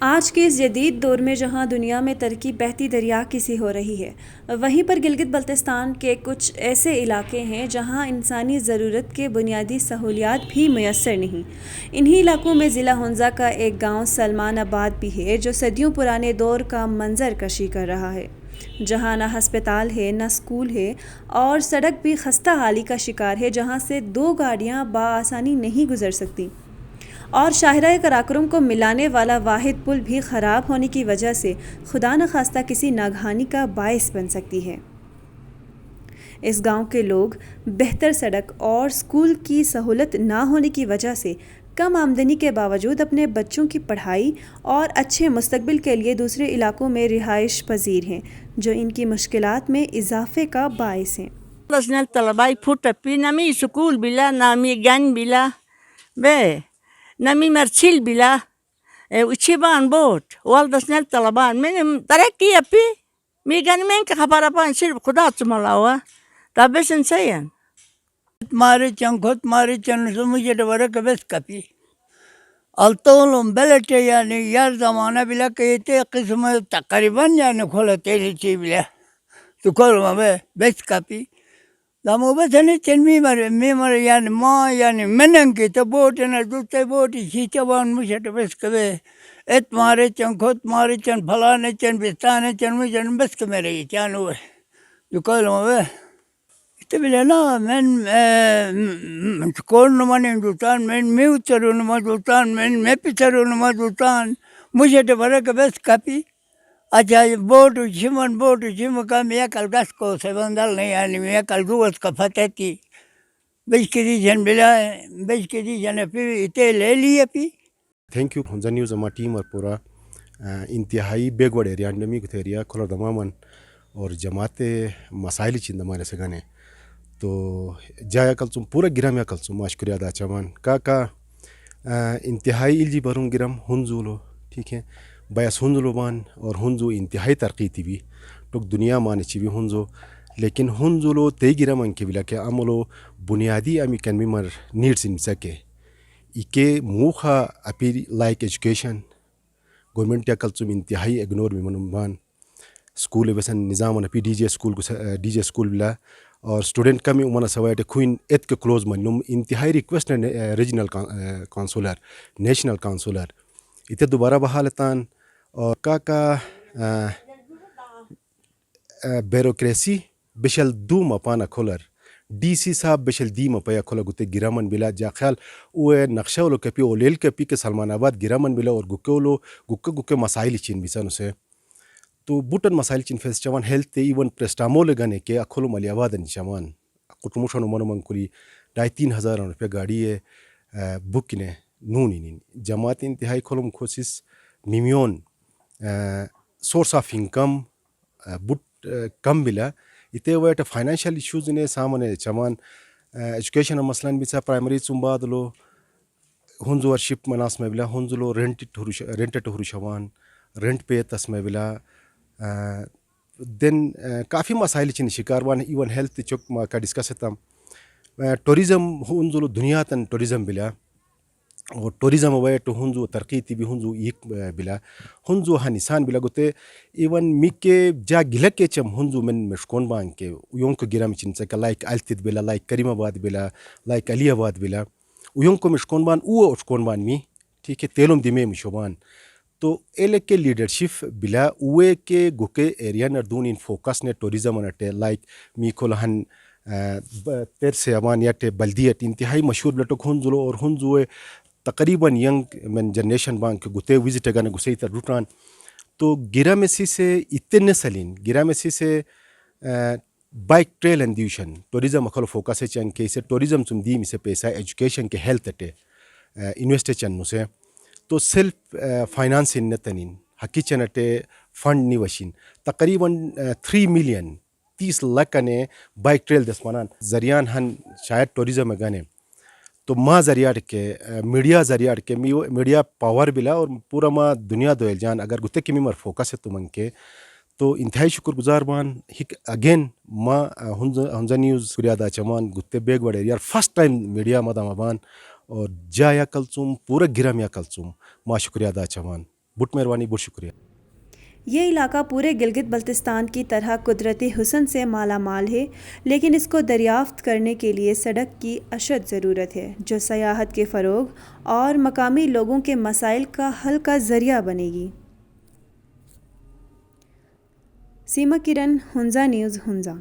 آج کے اس جدید دور میں جہاں دنیا میں ترقی بہتی دریا کی سی ہو رہی ہے، وہیں پر گلگت بلتستان کے کچھ ایسے علاقے ہیں جہاں انسانی ضرورت کے بنیادی سہولیات بھی میسر نہیں۔ انہی علاقوں میں ضلع ہنزا کا ایک گاؤں سلمان آباد بھی ہے جو صدیوں پرانے دور کا منظر کشی کر رہا ہے، جہاں نہ ہسپتال ہے، نہ اسکول ہے، اور سڑک بھی خستہ حالی کا شکار ہے جہاں سے 2 گاڑیاں بآسانی نہیں گزر سکتی، اور شاہراہ قراقرم کو ملانے والا واحد پل بھی خراب ہونے کی وجہ سے خدا نخواستہ کسی ناگہانی کا باعث بن سکتی ہے۔ اس گاؤں کے لوگ بہتر سڑک اور اسکول کی سہولت نہ ہونے کی وجہ سے کم آمدنی کے باوجود اپنے بچوں کی پڑھائی اور اچھے مستقبل کے لیے دوسرے علاقوں میں رہائش پذیر ہیں، جو ان کی مشکلات میں اضافے کا باعث ہیں۔ طلبای futa pi nami sukul bila nami gan bila be nami marchil bila uchiban bot waldasnel talaban men taraki api mi gan men ka khabarapan sirf khuda tumalawa tabesen sayan مارے چنکھوت مارے چن مجھے ڈبرا کبس کپی الطولم بلٹ یعنی یار زمانہ بلا کہتے قسم تقریباً یعنی کھولا تیلی چی بلا تو کھول میں بس کپی دامو بس نہیں چن می مر یعنی ماں یعنی منن کی تو بوٹ نہ دوتے بوٹ شیچا بان مجھے بس کبے ات مارے چنکھوت مارے چن پھلانے چن بستانے چن مجھے بس کہ میرے یہ چان ہوئے تو کھول میں تبلا لا من كون من دوتان من ميوتر ما دوتان من مبتر ما دوتان مجھے برك بس كابي اجا بوت جيمن بوت جيم كام ياكل داسكو سبندال يعني ياكل دوت كفتاتي بس كدي جن بلا بس كدي جن في تيلي بي تھینک یو ہنزا نیوز اما ٹیم اور پورا انتہائی بیکورڈ ایریا نمی کو ایریا کھلا دمامن اور جماعت مسائل چند ہمارے سے گانے تو جایا کلسم پورا گرام یا کلسم ماشکریہ دا چمان کا انتہائی الجی برون گرام ہنزولو ٹھیک ہے بیاس ہنزولو بان اور ہنزو انتہائی ترقی تھی بھی ٹوک دنیا مانے چی بھی ہنزو لیکن ہنزولو تے گرام ان کے بلا کہ عملو بنیادی امی کنمی مر نیڈس ان سکے ایکے موخا اپی لائک ایجوکیشن گورنمنٹ یا کلسم انتہائی اگنور میں منبان اسکول بسن نظام اپی ڈی جے اسکول بلا اور اسٹوڈنٹ کمی عمر سوائٹ خوین ایت کے کلوز من نم انتہائی ریکویسٹ ریجنل کانسولر نیشنل کانسولر اتنے دوبارہ بحالتان اور کا بیروکریسی بشل دو مپانا کھولر ڈی سی صاحب بشل دی مپایا کھولا گتے گرامن بلا جا خیال اوے نقشہ ولو کپی اولیل کپی کے سلمان آباد گرامن بلا اور گکے مسائل چین بیسان اسے تو بوٹن مسائل چین فیس چوان ہیلتھ ایون پریسٹامو لگانے کے اکھولو ملی آبادن چوان کٹموشن منو کلی 2,500 روپے گاڑی ہے بک نے نونی نین جماعت انتہائی کھولم کوشش میمیون سورس آف انکم بٹ کم بلا اتنے ویٹ فائنینشیل ایشوز نے سامنے چمان ایجوکیشن مثلاً بھی پرائمری چمباد لو ہنزو ورشپ مناس میں بلا ہنزلو رینٹ ہروشوان رینٹ پے تس میں بلا دین کافی مسائل چین شکاروان ایون ہیلتھ چوک کا ڈسکس تم ٹوریزم ہنزلو دنیا تن ٹوریزم بلا اور ٹوریزم ویٹ ہنزو ترقی تی بھی ہنزو ایک بلا ہنزو ہنسان بلا گتے ایون میکے جا گلک کے چم ہنزو من مشکون بان کے یون کو گرام چن سکا لائک التد بلا لائک کریم آباد بلا لائک علی آباد بلا یون کو مشکون بان او اشکون بان می ٹھیک ہے تیلوم دیمے مشوبان تو ایلے کے لیڈرشپ بلا اوے کے گوکے ایریا نردون ان فوکس نے ٹوریزم نٹے لائک میکو لہن تیر سے امان یا ٹے بلدیت انتہائی مشہور بلٹوک ہنزلو اور ہنزوے تقریباً ینگ من جنریشن بانک گتے وزٹ گانے گسے تر روٹان تو گرا میسی سے اتنے سلین گرا میسی سے بائک ٹریل اندیوشن ٹوریزم اکھلو فوکس چن کے اسے ٹوریزم چم دیم اسے پیسہ ایجوکیشن کے ہیلتھ ٹے انویسٹ چن سے تو سیلف فائنانس ان نتنین حقی چنٹے فنڈ نی وشین تقریباً 3 ملین 30 لاکھ نے بائک ٹریل دسمانان ذریعان ہن شاید ٹوریزم گانے تو ماں ذریعہ کے میڈیا ذریعہ کے میڈیا پاور بلا اور پورا ماں دنیا دویل جان اگر گتے کی مر فوکس ہے تو من کے تو انتہائی شکر گزار بان ہک اگین ماں ہنزا نیوز کریادا چمان گتے بیگ وڑے یار فرسٹ ٹائم میڈیا مدام بان اور جا یا کلچوم پورا گرام یا کلچوم ماں شکریہ دا چمان بٹ مہربانی، بہت شکریہ. یہ علاقہ پورے گلگت بلتستان کی طرح قدرتی حسن سے مالا مال ہے، لیکن اس کو دریافت کرنے کے لیے سڑک کی اشد ضرورت ہے جو سیاحت کے فروغ اور مقامی لوگوں کے مسائل کا حل کا ذریعہ بنے گی. سیما کرن، ہنزا نیوز، ہنزا.